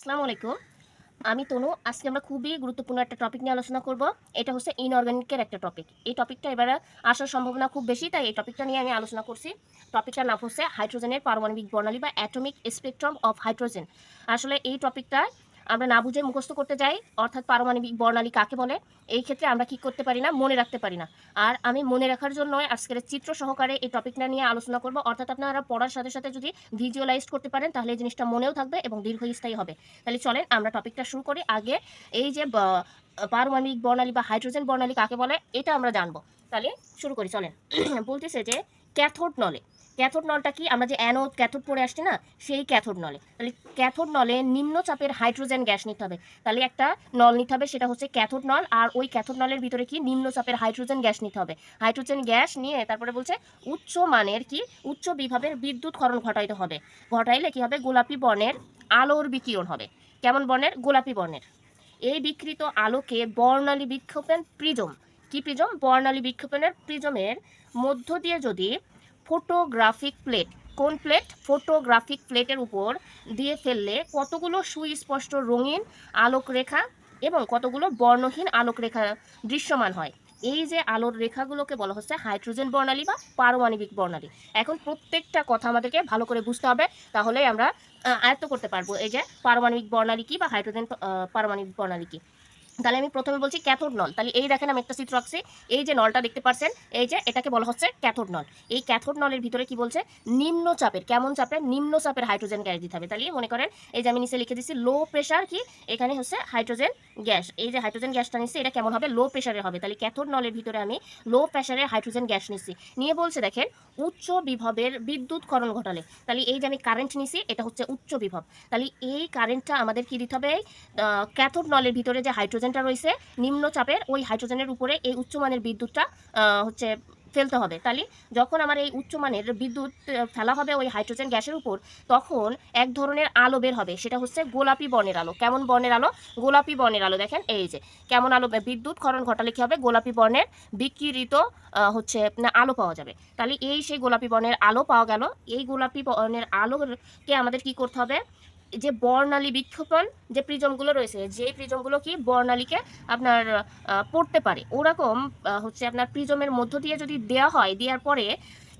আসসালামু আলাইকুম। আমি তনু। আজকে আমরা খুবই গুরুত্বপূর্ণ একটা টপিক নিয়ে আলোচনা করব। এটা হচ্ছে ইনঅর্গানিকের একটা টপিক। এই টপিকটা এবারে আসার সম্ভাবনা খুব বেশি, তাই এই টপিকটা নিয়ে আমি আলোচনা করছি। টপিকটার নাম হচ্ছে হাইড্রোজেনের পারমাণবিক বর্ণালী বা অ্যাটমিক স্পেকট্রাম অফ হাইড্রোজেন। আসলে এই টপিকটা আমরা না বুঝে মুখস্থ করতে যাই, অর্থাৎ পারমাণবিক বর্ণালী কাকে বলে। এই ক্ষেত্রে আমরা কি করতে পারি না, মনে রাখতে পারি না। আর আমি মনে রাখার জন্য আজকের চিত্র সহকারে এই টপিকটা নিয়ে আলোচনা করব, অর্থাৎ আপনারা পড়ার সাথে সাথে যদি ভিজুয়ালাইজ করতে পারেন তাহলে এই জিনিসটা মনেও থাকবে এবং দীর্ঘস্থায়ী হবে। তাহলে চলেন আমরা টপিকটা শুরু করি। আগে এই যে পারমাণবিক বর্ণালী বা হাইড্রোজেন বর্ণালী কাকে বলে এটা আমরা জানবো। তাহলে শুরু করি চলেন। বলতেছে যে ক্যাথোড নলে, ক্যাথোড নলটা কি, আমরা যে অ্যানোড ক্যাথোড পড়ে আসছি না, সেই ক্যাথোড নলে। তাহলে ক্যাথোড নলে নিম্নচাপের হাইড্রোজেন গ্যাস নিতে হবে। তাহলে একটা নল নিতে হবে, সেটা হচ্ছে ক্যাথোড নল। আর ওই ক্যাথোড নলের ভিতরে কি নিম্নচাপের হাইড্রোজেন গ্যাস নিতে হবে। হাইড্রোজেন গ্যাস নিয়ে তারপরে বলছে উচ্চ মানের কি, উচ্চ বিভবের বিদ্যুৎ ক্ষরণ ঘটাইতে হবে। ঘটাইলে কি হবে, গোলাপি বর্ণের আলোর বিকিরণ হবে। কেমন বর্ণের? গোলাপি বর্ণের। এই বিকৃত আলোকে বর্ণালী বিক্ষেপণ প্রিজম, কি প্রিজম? বর্ণালী বিক্ষেপণের প্রিজমের মধ্য দিয়ে যদি ফটোগ্রাফিক প্লেট, কোন প্লেট? ফটোগ্রাফিক প্লেটের উপর দিয়ে ফেললে কতগুলো সুস্পষ্ট রঙিন আলোক রেখা এবং কতগুলো বর্ণহীন আলোক রেখা দৃশ্যমান হয়। এই যে আলোর রেখাগুলোকে বলা হচ্ছে হাইড্রোজেন বর্ণালী বা পারমাণবিক বর্ণালী। এখন প্রত্যেকটা কথা আমাদেরকে ভালো করে বুঝতে হবে, তাহলে আমরা আয়ত্ত করতে পারবো এই যে পারমাণবিক বর্ণালী কি বা হাইড্রোজেন পারমাণবিক বর্ণালী কি। তাহলে আমি প্রথমে বলছি ক্যাথোড নল। তাহলে এই দেখেন আমি একটা চিত্র আঁকছি। এই যে নলটা দেখতে পাচ্ছেন, এই যে এটাকে বলা হচ্ছে ক্যাথোড নল। এই ক্যাথোড নলের ভিতরে কি বলছে, নিম্ন চাপের, কেমন চাপের? নিম্ন চাপের হাইড্রোজেন গ্যাস দিতে হবে। তাহলে মনে করেন এই যে আমি নিচে লিখে দিচ্ছি লো প্রেশার কি, এখানে হচ্ছে হাইড্রোজেন গ্যাস। এই যে হাইড্রোজেন গ্যাসটা নিচ্ছি, এটা কেমন হবে? লো প্রেশারের হবে। তাহলে ক্যাথোড নলের ভিতরে আমি লো প্রেশারের হাইড্রোজেন গ্যাস নিচ্ছি। নিয়ে বলছে দেখেন উচ্চ বিভবের বিদ্যুৎ ক্ষরণ ঘটালে। তাহলে এই যে আমি কারেন্ট নিছি, এটা হচ্ছে উচ্চ বিভব। তাহলে এই কারেন্টটা আমাদের কি দিতে হবে? ক্যাথোড নলের ভিতরে যে হাইড্রোজেনটা রয়েছে নিম্নচাপের, ওই হাইড্রোজেনের উপরে এই উচ্চমানের বিদ্যুৎটা হচ্ছে ফেলতে হবে। তাহলে যখন আমার এই উচ্চমানের বিদ্যুৎ ফেলা হবে ওই হাইড্রোজেন গ্যাসের উপর, তখন এক ধরনের আলো বের হবে, সেটা হচ্ছে গোলাপি বর্ণের আলো। কেমন বর্ণের আলো? গোলাপি বর্ণের আলো। দেখেন এই যে কেমন আলো, বিদ্যুৎ ক্ষরণ ঘটালে কি হবে? গোলাপি বর্ণের বিকিরিত হচ্ছে আলো পাওয়া যাবে। তাহলে এই সেই গোলাপি বর্ণের আলো পাওয়া গেল। এই গোলাপি বর্ণের আলোকে আমাদের কি করতে হবে, যে বর্ণালী বিক্ষেপণ যে প্রিজমগুলো রয়েছে, যে প্রিজমগুলো কি বর্ণালীকে আপনার পড়তে পারে, ওরকম হচ্ছে আপনার প্রিজমের মধ্য দিয়ে যদি দেওয়া হয়, দেওয়ার পরে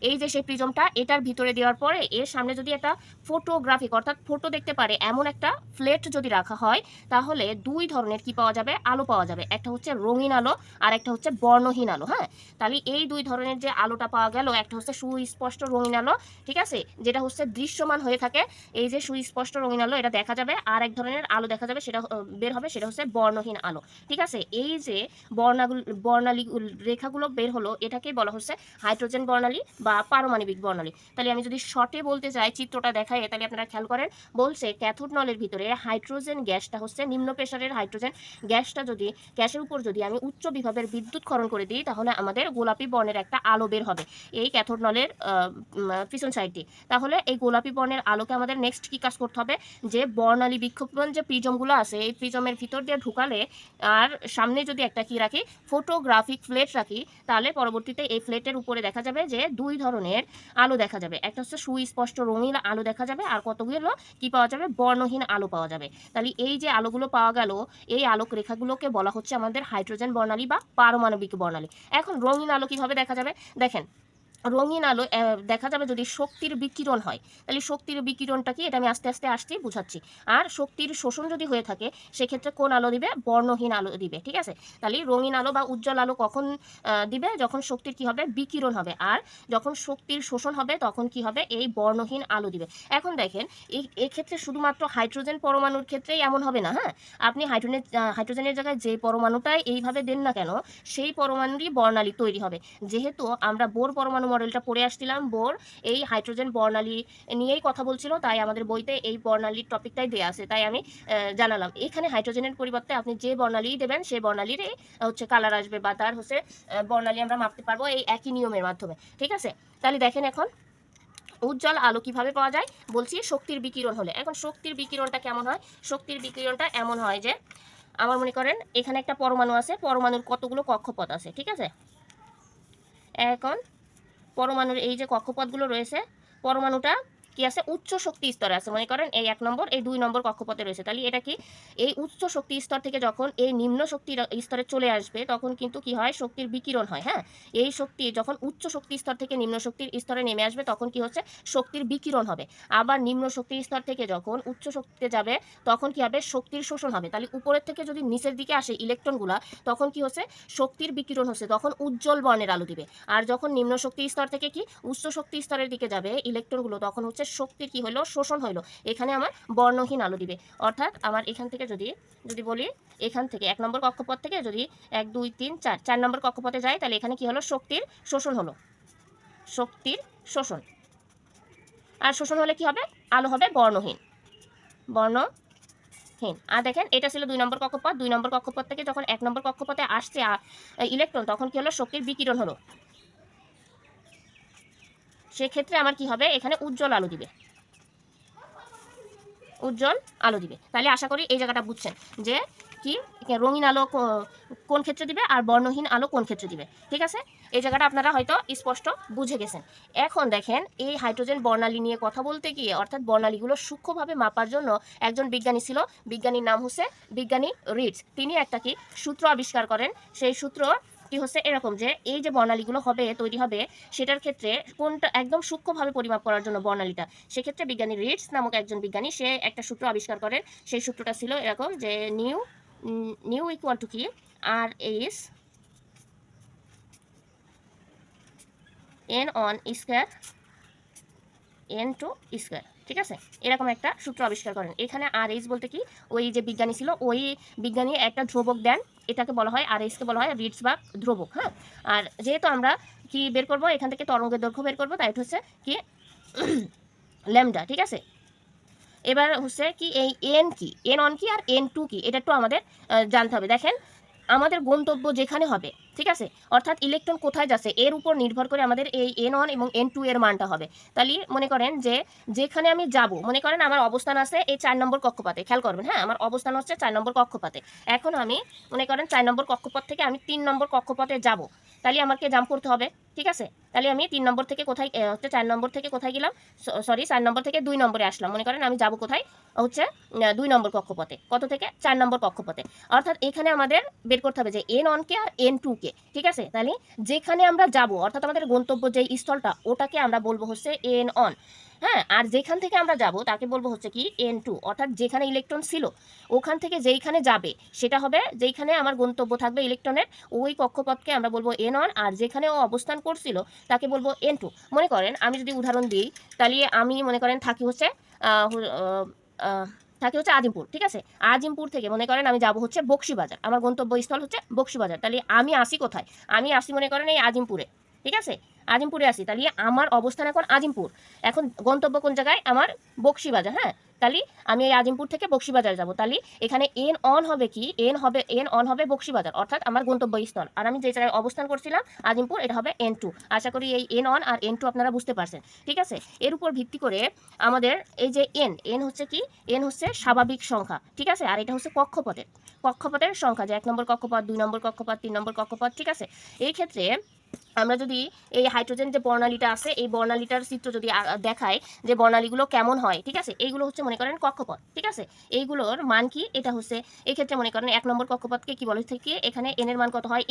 এই যে সেই প্রিজমটা এটার ভিতরে দেওয়ার পরে এর সামনে যদি একটা ফটোগ্রাফিক অর্থাৎ ফটো দেখতে পারে এমন একটা ফ্লেট যদি রাখা হয়, তাহলে দুই ধরনের কি পাওয়া যাবে? আলো পাওয়া যাবে। একটা হচ্ছে রঙিন আলো আর একটা হচ্ছে বর্ণহীন আলো। হ্যাঁ, তাহলে এই দুই ধরনের যে আলোটা পাওয়া গেল, একটা হচ্ছে সুস্পষ্ট রঙিন আলো, ঠিক আছে, যেটা হচ্ছে দৃশ্যমান হয়ে থাকে। এই যে সুস্পষ্ট রঙিন আলো এটা দেখা যাবে, আর এক ধরনের আলো দেখা যাবে, সেটা বের হবে, সেটা হচ্ছে বর্ণহীন আলো। ঠিক আছে, এই যে বর্ণালী রেখাগুলো বের হলো, এটাকেই বলা হচ্ছে হাইড্রোজেন বর্ণালী বা পারমাণবিক বর্ণালী। তাহলে আমি যদি শর্টে বলতে চাই, চিত্রটা দেখায়, তাহলে আপনারা খেয়াল করেন, বলছে ক্যাথোড নলের ভিতরে হাইড্রোজেন গ্যাসটা হচ্ছে নিম্ন প্রেসারের হাইড্রোজেন গ্যাসটা যদি, গ্যাসের উপর যদি আমি উচ্চ বিভবের বিদ্যুৎ ক্ষরণ করে দিই, তাহলে আমাদের গোলাপি বর্ণের একটা আলো বের হবে এই ক্যাথোড নলের পিছন সাইডটি। তাহলে এই গোলাপি বর্ণের আলোকে আমাদের নেক্সট কি কাজ করতে হবে, যে বর্ণালী বিক্ষেপণ যে প্রিজমগুলো আছে, এই প্রিজমের ভিতর দিয়ে ঢুকালে আর সামনে যদি একটা কি রাখি, ফটোগ্রাফিক ফ্লেট রাখি, তাহলে পরবর্তীতে এই ফ্লেটের উপরে দেখা যাবে যে দুই ধরনের আলো দেখা যাবে। একটা হচ্ছে সুস্পষ্ট রঙিন আলো দেখা যাবে, আর কতগুলো কি পাওয়া যাবে? বর্ণহীন আলো পাওয়া যাবে। তাহলে এই যে আলোগুলো পাওয়া গেল, এই আলোক রেখাগুলোকে বলা হচ্ছে আমাদের হাইড্রোজেন বর্ণালী বা পারমাণবিক বর্ণালী। এখন রঙিন আলো কিভাবে দেখা যাবে? দেখেন রঙিন আলো দেখা যাবে যদি শক্তির বিকিরণ হয়। তাহলে শক্তির বিকিরণটা কি, এটা আমি আস্তে আস্তে আসতেই বুঝাচ্ছি। আর শক্তির শোষণ যদি হয়ে থাকে, সেক্ষেত্রে কোন আলো দিবে? বর্ণহীন আলো দিবে। ঠিক আছে, তাহলে রঙিন আলো বা উজ্জ্বল আলো কখন দিবে? যখন শক্তির কি হবে? বিকিরণ হবে। আর যখন শক্তির শোষণ হবে তখন কি হবে? এই বর্ণহীন আলো দিবে। এখন দেখেন এই ক্ষেত্রে শুধুমাত্র হাইড্রোজেন পরমাণুর ক্ষেত্রেই এমন হবে না। হ্যাঁ, আপনি হাইড্রোজেনের জায়গায় যে পরমাণুটাই এইভাবে দেন না কেন, সেই পরমাণুরই বর্ণালী তৈরি হবে। যেহেতু আমরা বোর পরমাণু মডেলটা পড়ে আসছিলাম, বোর এই হাইড্রোজেন বর্ণালী নিয়েই কথা বলছিল, তাই আমাদের বইতে এই বর্ণালীর টপিকটাই দেওয়া আছে, তাই আমি জানালাম। এখানে হাইড্রোজেনের পরিবর্তে আপনি যে বর্ণালী দেবেন সেই বর্ণালীর হচ্ছে কালার আসবে, বা তার হচ্ছে বর্ণালী আমরা মাপতে পারবো এই একই নিয়মের মাধ্যমে। ঠিক আছে, তাহলে দেখেন এখন উজ্জ্বল আলো কিভাবে পাওয়া যায়? বলছি শক্তির বিকিরণ হলে। এখন শক্তির বিকিরণটা কেমন হয়? শক্তির বিকিরণটা এমন হয় যে, আমার মনে করেন এখানে একটা পরমাণু আছে, পরমাণুর কতগুলো কক্ষপথ আছে। ঠিক আছে, এখন পরমাণুর এই যে কক্ষপথগুলো রয়েছে, পরমাণুটা কি আছে, উচ্চ শক্তি স্তরে আছে। মনে করেন এই 1 নম্বর, এই 2 নম্বর কক্ষপথে রয়েছে। তাহলে এটা কি, এই উচ্চ শক্তি স্তর থেকে যখন এই নিম্ন শক্তির স্তরে চলে আসবে তখন কিন্তু কি হয়, শক্তির বিকিরণ হয়। হ্যাঁ, এই শক্তি যখন উচ্চ শক্তি স্তর থেকে নিম্ন শক্তির স্তরে নেমে আসবে তখন কি হচ্ছে, শক্তির বিকিরণ হবে। আবার নিম্ন শক্তির স্তর থেকে যখন উচ্চ শক্তিতে যাবে তখন কি হবে, শক্তির শোষণ হবে। তাহলে উপরের থেকে যদি নিচের দিকে আসে ইলেকট্রনগুলা তখন কি হচ্ছে, শক্তির বিকিরণ হচ্ছে, তখন উজ্জ্বল বর্ণের আলো দিবে। আর যখন নিম্ন শক্তি স্তর থেকে কি উচ্চ শক্তি স্তরের দিকে যাবে ইলেকট্রনগুলো তখন হচ্ছে শক্তির কি হলো, শোষণ হইলো। এখানে আমার বর্ণহীন আলো দিবে। অর্থাৎ আমার এখান থেকে যদি বলি, এখান থেকে 1 নম্বর কক্ষপথ থেকে যদি 1 2 3 4 4 নম্বর কক্ষপথে যায় তাহলে এখানে কি হলো, শক্তির শোষণ হলো, শক্তির শোষণ। আর শোষণ হলে কি হবে, আলো হবে বর্ণহীন, বর্ণহীন। আর দেখেন এটা ছিল 2 নম্বর কক্ষপথ। 2 নম্বর কক্ষপথ থেকে যখন 1 নম্বর কক্ষপথে আসছে ইলেকট্রন তখন কি হলো, শক্তির বিকিরণ হলো। সেক্ষেত্রে আমার কি হবে, এখানে উজ্জ্বল আলো দিবে, উজ্জ্বল আলো দিবে। তাহলে আশা করি এই জায়গাটা বুঝছেন যে কি রঙিন আলো কোন ক্ষেত্রে দিবে আর বর্ণহীন আলো কোন ক্ষেত্রে দিবে। ঠিক আছে, এই জায়গাটা আপনারা হয়তো স্পষ্ট বুঝে গেছেন। এখন দেখেন এই হাইড্রোজেন বর্ণালী নিয়ে কথা বলতে গিয়ে, অর্থাৎ বর্ণালীগুলো সূক্ষ্মভাবে মাপার জন্য একজন বিজ্ঞানী ছিল, বিজ্ঞানীর নাম হচ্ছে বিজ্ঞানী রিডস। তিনি একটা কি সূত্র আবিষ্কার করেন। সেই সূত্র কি হচ্ছে এরকম, যে এই যে বর্ণালীগুলো হবে তৈরি হবে সেটার ক্ষেত্রে কোনটা একদম সূক্ষ্মভাবে পরিমাপ করার জন্য বর্ণালীটা, সেক্ষেত্রে বিজ্ঞানী রিডস নামক একজন বিজ্ঞানী সে একটা সূত্র আবিষ্কার করেন। সেই সূত্রটা ছিল এরকম যে নিউ ইকুয়াল টু কি, আর S N one square N two square. ঠিক আছে, এরকম একটা সূত্র আবিষ্কার করেন। এখানে আর এইচ বলতে কি, ওই যে বিজ্ঞানী ছিল ওই বিজ্ঞানী একটা ধ্রুবক দেন, এটাকে বলা হয় আর এইচকে বলা হয় রিডস বা ধ্রুবক। হ্যাঁ, আর যেহেতু আমরা কি বের করব, এখান থেকে তরঙ্গের দৈর্ঘ্য বের করবো, তাই হচ্ছে কি ল্যামডা। ঠিক আছে, এবার হচ্ছে কি এই এন কি, এন অন কি আর এন টু কি, এটা একটু আমাদের জানতে হবে। দেখেন আমাদের গন্তব্য যেখানে হবে, ঠিক আছে, অর্থাৎ ইলেকট্রন কোথায় যাচ্ছে এর উপর নির্ভর করে আমাদের এই এন ওয়ান এবং এন টু এর মানটা হবে। তাহলে মনে করেন যে যেখানে আমি যাব, মনে করেন আমার অবস্থান আছে এই 4 নম্বর কক্ষপথে, খেয়াল করবেন। হ্যাঁ, আমার অবস্থান হচ্ছে 4 নম্বর কক্ষপথে। এখন আমি মনে করেন 4 নম্বর কক্ষপথ থেকে আমি 3 নম্বর কক্ষপথে যাব, তাহলে আমাকে জাম্প করতে হবে। ঠিক আছে, তাহলে আমি 3 নম্বর থেকে কোথায় হচ্ছে 4 নম্বর থেকে কোথায় গেলাম, সরি 4 নম্বর থেকে 2 নম্বরে আসলাম। মনে করেন আমি যাব কোথায়, হচ্ছে 2 নম্বর কক্ষপথে, কত থেকে 4 নম্বর কক্ষপথে। অর্থাৎ এখানে আমাদের বের করতে হবে যে এন অন কে আর এন টু কে। ঠিক আছে, তাহলে যেখানে আমরা যাব অর্থাৎ আমাদের গন্তব্য যে স্থলটা ওটাকে আমরা বলবো হচ্ছে এন অন। হ্যাঁ, আর যেখান থেকে আমরা যাব তাকে বলবো হচ্ছে কি এন টু, অর্থাৎ যেখানে ইলেকট্রন ছিল ওখান থেকে যেইখানে যাবে সেটা হবে, যেইখানে আমার গন্তব্য থাকবে ইলেকট্রনের ওই কক্ষপথকে আমরা বলবো এন ওয়ান, আর যেখানে ও অবস্থান করছিল তাকে বলবো এন টু। মনে করেন আমি যদি উদাহরণ দিই, তাহলে আমি মনে করেন থাকি হচ্ছে আজিমপুর। ঠিক আছে, আজিমপুর থেকে মনে করেন আমি যাব হচ্ছে বক্সিবাজার, আমার গন্তব্যস্থল হচ্ছে বক্সিবাজার। তাহলে আমি আসি কোথায়, আমি আসি মনে করেন এই আজিমপুরে। ঠিক আছে, আজিমপুরে আসি, তাহলে আমার অবস্থান এখন আজিমপুর, এখন গন্তব্য কোন জায়গায় আমার বক্সিবাজার। হ্যাঁ, তাহলে আমি এই আজিমপুর থেকে বক্সিবাজার যাব, তাহলে এখানে এন অন হবে কি, এন অন হবে বক্সিবাজার অর্থাৎ আমার গন্তব্যস্থল, আর আমি যে জায়গায় অবস্থান করছিলাম আজিমপুর এটা হবে এন টু। আশা করি এই n on r N two আপনারা বুঝতে পারছেন। ঠিক আছে, এর উপর ভিত্তি করে আমাদের এই যে এন হচ্ছে কি, এন হচ্ছে স্বাভাবিক সংখ্যা। ঠিক আছে, আর এটা হচ্ছে কক্ষপথের সংখ্যা, যে 1 নম্বর কক্ষপথ, 2 নম্বর কক্ষপথ, 3 নম্বর কক্ষপথ। ঠিক আছে, এই ক্ষেত্রে আমরা যদি এই হাইড্রোজেন যে বর্ণালীটা আছে এই বর্ণালীটার চিত্র যদি দেখায় যে বর্ণালীগুলো কেমন হয়, ঠিক আছে, এইগুলো হচ্ছে মনে করেন কক্ষপথ। ঠিক আছে, এইগুলোর মান কি, এটা হচ্ছে এই ক্ষেত্রে মনে করেন 1 নম্বর কক্ষপথকে কি বলে থেকে, এখানে এন এর মান কত হয়,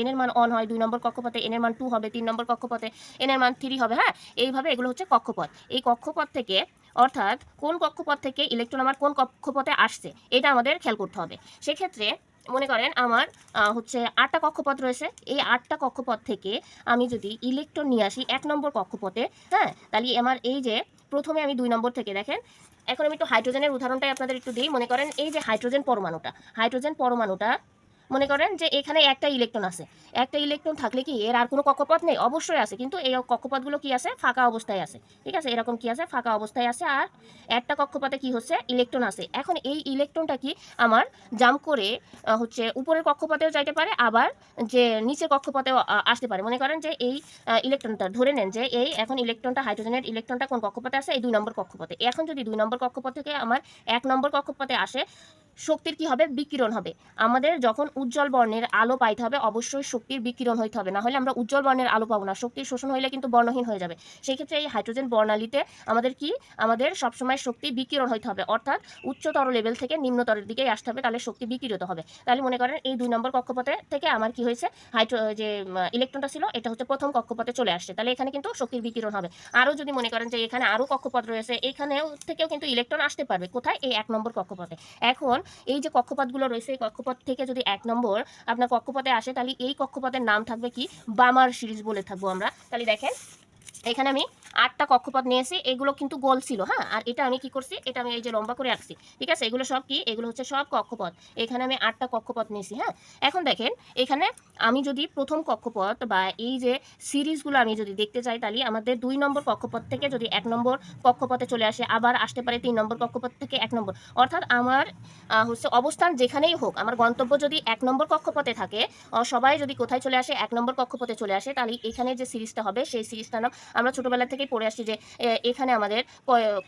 এন এর মান অন হয়, 2 নম্বর কক্ষপথে এন এর মান 2 হবে, 3 নম্বর কক্ষপথে এন এর মান 3 হবে। হ্যাঁ, এইভাবে এগুলো হচ্ছে কক্ষপথ। এই কক্ষপথ থেকে অর্থাৎ কোন কক্ষপথ থেকে ইলেকট্রন আমার কোন কক্ষপথে আসছে এটা আমাদের খেয়াল করতে হবে। সেক্ষেত্রে মনে করেন আমার হচ্ছে 8টা কক্ষপথ রয়েছে, এই 8টা কক্ষপথ থেকে আমি যদি ইলেকট্রন নিয়ে আসি 1 নম্বর কক্ষপথে, হ্যাঁ, তাহলে আমার এই যে প্রথমে আমি 2 নম্বর থেকে দেখেন, এখন আমি একটু হাইড্রোজেনের উদাহরণটাই আপনাদের একটু দিই। মনে করেন এই যে হাইড্রোজেন পরমাণুটা মনে করেন যে এখানে একটা ইলেকট্রন আছে, একটা ইলেকট্রন থাকলে কি এর আর কোনো কক্ষপথ নেই, অবশ্যই আছে, কিন্তু এই কক্ষপথগুলো কি আছে, ফাঁকা অবস্থায় আছে। ঠিক আছে, এরকম কি আছে, ফাঁকা অবস্থায় আছে, আর একটা কক্ষপথে কি হচ্ছে, ইলেকট্রন আছে। এখন এই ইলেকট্রনটা কি আমার জাম্প করে হচ্ছে উপরের কক্ষপথেও যাইতে পারে, আবার যে নিচের কক্ষপথেও আসতে পারে। মনে করেন যে এই ইলেকট্রনটা ধরে নেন যে এই এখন ইলেকট্রনটা হাইড্রোজেনের ইলেকট্রনটা কোন কক্ষপথে আছে, এই 2 নম্বর কক্ষপথে। এখন যদি 2 নম্বর কক্ষপথ থেকে আমার 1 নম্বর কক্ষপথে আসে, শক্তির কি হবে, বিকিরণ হবে। আমাদের যখন উজ্জ্বল বর্ণের আলো পাইতে হবে অবশ্যই শক্তির বিকিরণ হইতে হবে, না হলে আমরা উজ্জ্বল বর্ণের আলো পাবো না, শক্তির শোষণ হইলে কিন্তু বর্ণহীন হয়ে যাবে। সেই ক্ষেত্রে এই হাইড্রোজেন বর্ণালীতে আমাদের সবসময় শক্তি বিকিরণ হইতে হবে, অর্থাৎ উচ্চতর লেভেল থেকে নিম্নতরের দিকেই আসতে হবে, তাহলে শক্তি বিকিরিত হবে। তাহলে মনে করেন এই 2 নম্বর কক্ষপথে থেকে আমার কি হয়েছে, যে ইলেকট্রনটা ছিল এটা হচ্ছে প্রথম কক্ষপথে চলে আসছে, তাহলে এখানে কিন্তু শক্তির বিকিরণ হবে। আরও যদি মনে করেন যে এখানে আরও কক্ষপথ রয়েছে, এখানেও থেকেও কিন্তু ইলেকট্রন আসতে পারবে, কোথায়, এই 1 নম্বর কক্ষপথে। এখন এই যে কক্ষপথগুলো রয়েছে এই কক্ষপথ থেকে যদি 1 নম্বর আপনার কক্ষপথে আসে, তাহলে এই কক্ষপথের নাম থাকবে কি, বামার সিরিজ বলে থাকবো আমরা। তাহলে দেখেন এখানে আমি 8টা কক্ষপথ নিয়েছি, এগুলো কিন্তু গোল ছিল, হ্যাঁ, আর এটা আমি কি করছি, এটা আমি এই যে লম্বা করে রাখছি, ঠিক আছে, এগুলো সব কি, এগুলো হচ্ছে সব কক্ষপথ। এখানে আমি 8টা কক্ষপথ নিয়েছি, হ্যাঁ। এখন দেখেন এখানে আমি যদি প্রথম কক্ষপথ বা এই যে সিরিজগুলো আমি যদি দেখতে চাই, তাহলে আমাদের 2 নম্বর কক্ষপথ থেকে যদি 1 নম্বর কক্ষপথে চলে আসে, আবার আসতে পারে 3 নম্বর কক্ষপথ থেকে 1 নম্বর, অর্থাৎ আমার হচ্ছে অবস্থান যেখানেই হোক, আমার গন্তব্য যদি 1 নম্বর কক্ষপথে থাকে, সবাই যদি কোথায় চলে আসে, 1 নম্বর কক্ষপথে চলে আসে, তাহলে এখানে যে সিরিজটা হবে সেই সিরিজটার নাম আমরা ছোটবেলা থেকেই পড়ে আসছি যে এখানে আমাদের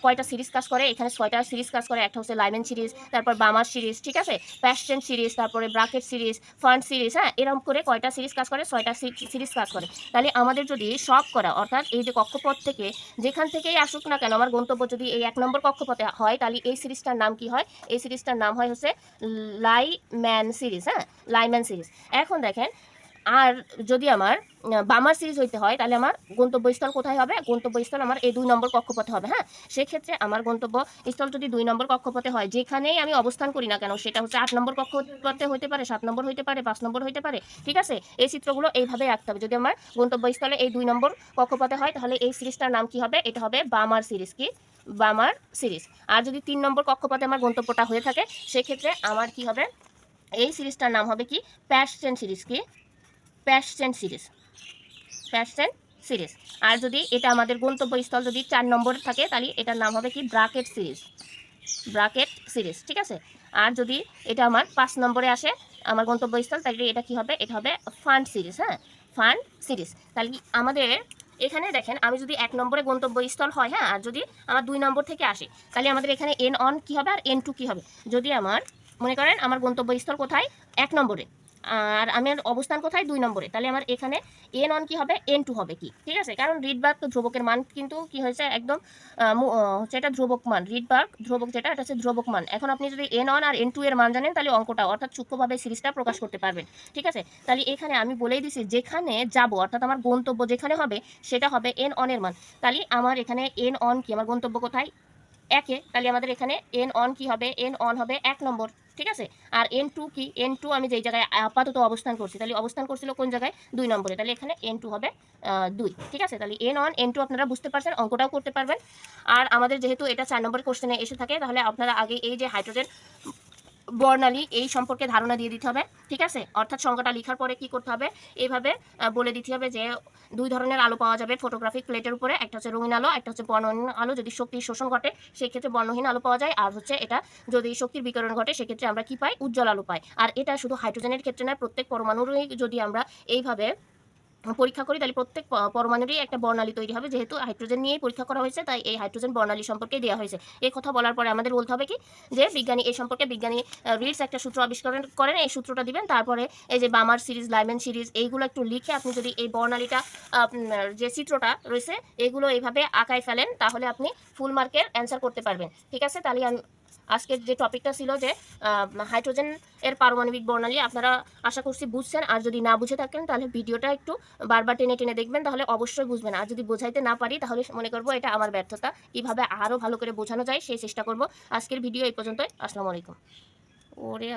কয়টা সিরিজ কাজ করে, এখানে 6টা সিরিজ কাজ করে। একটা হচ্ছে লাইমেন সিরিজ, তারপর বামার সিরিজ, ঠিক আছে, প্যাস্টেন্ট সিরিজ, তারপরে ব্রাকেট সিরিজ, ফান্ড সিরিজ, হ্যাঁ, এরকম করে কয়টা সিরিজ কাজ করে, 6টা সিরিজ কাজ করে। তাহলে আমাদের যদি সব করা, অর্থাৎ এই যে কক্ষপথ থেকে যেখান থেকেই আসুক না কেন, আমার গন্তব্য যদি এই 1 নম্বর কক্ষপথে হয়, তাহলে এই সিরিজটার নাম কি হয়, এই সিরিজটার নাম হয় হচ্ছে লাইম্যান সিরিজ, হ্যাঁ, লাইম্যান সিরিজ। এখন দেখেন আর যদি আমার বামার সিরিজ হইতে হয়, তাহলে আমার গন্তব্যস্থল কোথায় হবে, গন্তব্যস্থল আমার এই 2 নম্বর কক্ষপথে হবে, হ্যাঁ। সেক্ষেত্রে আমার গন্তব্যস্থল যদি 2 নম্বর কক্ষপথে হয়, যেখানেই আমি অবস্থান করি না কেন, সেটা হচ্ছে 8 নম্বর কক্ষপথে হইতে পারে, 7 নম্বর হইতে পারে, 5 নম্বর হইতে পারে, ঠিক আছে। এই চিত্রগুলো এইভাবে আঁকতে হবে। যদি আমার গন্তব্যস্থলে এই 2 নম্বর কক্ষপথে হয়, তাহলে এই সিরিজটার নাম কি হবে, এটা হবে বামার সিরিজ, কি, বামার সিরিজ। আর যদি 3 নম্বর কক্ষপথে আমার গন্তব্যটা হয়ে থাকে, সেক্ষেত্রে আমার কি হবে, এই সিরিজটার নাম হবে কি, প্যাস্টেন্ট সিরিজ, কি, প্যাস্টেন্ট সিরিজ, প্যাস্টেন্ট সিরিজ। আর যদি এটা আমাদের গন্তব্যস্থল যদি 4 নম্বর থাকে, তাহলে এটার নাম হবে কি, ব্রাকেট সিরিজ, ব্রাকেট সিরিজ, ঠিক আছে। আর যদি এটা আমার 5 নম্বরে আসে আমার গন্তব্যস্থল, তাহলে এটা কি হবে, এটা হবে ফান্ড সিরিজ, হ্যাঁ, ফান্ড সিরিজ। তাহলে আমাদের এখানে দেখেন আমি যদি 1 নম্বরে গন্তব্যস্থল হয়, হ্যাঁ, আর যদি আমার 2 নম্বর থেকে আসে, তাহলে আমাদের এখানে এন অন কি হবে আর এন টু কি হবে। যদি আমার মনে করেন আমার গন্তব্যস্থল কোথায়, 1 নম্বরে, আর আমার অবস্থান কোথায়, 2 নম্বরে, তাহলে আমার এখানে এন অন কি হবে, এন টু হবে, কি, ঠিক আছে। কারণ রিডবার্গ ধ্রুবকের মান কিন্তু কি হয়েছে, একদম হচ্ছে এটা ধ্রুবক মান, রিডবার্গ ধ্রুবক যেটা, এটা হচ্ছে ধ্রুবক মান। এখন আপনি যদি n on r N two এর মান জানেন, তাহলে অঙ্কটা অর্থাৎ সূক্ষ্মভাবে সিরিজটা প্রকাশ করতে পারবেন, ঠিক আছে। তাহলে এখানে আমি বলেই দিছি যেখানে যাব, অর্থাৎ আমার গন্তব্য যেখানে হবে সেটা হবে এন অন এর মান। তাহলে আমার এখানে এন অন কি, আমার গন্তব্য কোথায়, 1-এ, তাহলে আমাদের এখানে এন অন কি হবে, এন অন হবে 1 নম্বর, ঠিক আছে। আর এন টু কি, এন টু আমি যেই জায়গায় আপাতত অবস্থান করছি, তাহলে অবস্থান করছিল কোন জায়গায়, 2 নম্বরে, তাহলে এখানে এন টু হবে 2, ঠিক আছে। তাহলে এন অন এন টু আপনারা বুঝতে পারছেন, অঙ্কটাও করতে পারবেন। আর আমাদের যেহেতু এটা 4 নম্বর কোশ্চেনে এসে থাকে, তাহলে আপনারা আগে এই যে হাইড্রোজেন বর্ণালী এই সম্পর্কে ধারণা দিয়ে দিতে হবে, ঠিক আছে। অর্থাৎ সংখ্যাটা লেখার পরে কি করতে হবে, এইভাবে বলে দিতে হবে যে 2 ধরনের আলো পাওয়া যাবে ফটোগ্রাফিক প্লেটের উপরে, একটা হচ্ছে রঙিন আলো, একটা হচ্ছে বর্ণহীন আলো। যদি শক্তির শোষণ ঘটে সেই ক্ষেত্রে বর্ণহীন আলো পাওয়া যায়, আর হচ্ছে এটা যদি শক্তির বিকিরণ ঘটে সেক্ষেত্রে আমরা কি পাই, উজ্জ্বল আলো পাই। আর এটা শুধু হাইড্রোজেনের ক্ষেত্রে নয়, প্রত্যেক পরমাণুরই যদি আমরা এইভাবে পরীক্ষা করি, তাহলে প্রত্যেক পরমাণুরই একটা বর্ণালী তৈরি হবে। যেহেতু হাইড্রোজেন নিয়েই পরীক্ষা করা হয়েছে, তাই এই হাইড্রোজেন বর্ণালী সম্পর্কে দেওয়া হয়েছে। এই কথা বলার পরে আমাদের বলতে হবে কি, যে বিজ্ঞানী এই সম্পর্কে বিজ্ঞানী রিডস একটা সূত্র আবিষ্কার করেন, এই সূত্রটা দিবেন। তারপরে এই যে বামার সিরিজ, লাইমেন সিরিজ, এইগুলো একটু লিখে আপনি যদি এই বর্ণালীটা যে চিত্রটা রয়েছে এইগুলো এইভাবে আঁকায় ফেলেন, তাহলে আপনি ফুল মার্কের অ্যান্সার করতে পারবেন, ঠিক আছে। তাহলে আজকের যে টপিকটা ছিল যে হাইড্রোজেন এর পারমাণবিক বর্ণালী, আপনারা আশা করছি বুঝছেন। আর যদি না বুঝে থাকেন তাহলে ভিডিওটা একটু বারবার টেনে টেনে দেখবেন, তাহলে অবশ্যই বুঝবেন। আর যদি বোঝাইতে না পারি তাহলে মনে করবো এটা আমার ব্যর্থতা, কীভাবে আরও ভালো করে বোঝানো যায় সেই চেষ্টা করব। আজকের ভিডিও এই পর্যন্তই। আসসালামু আলাইকুম। ওরে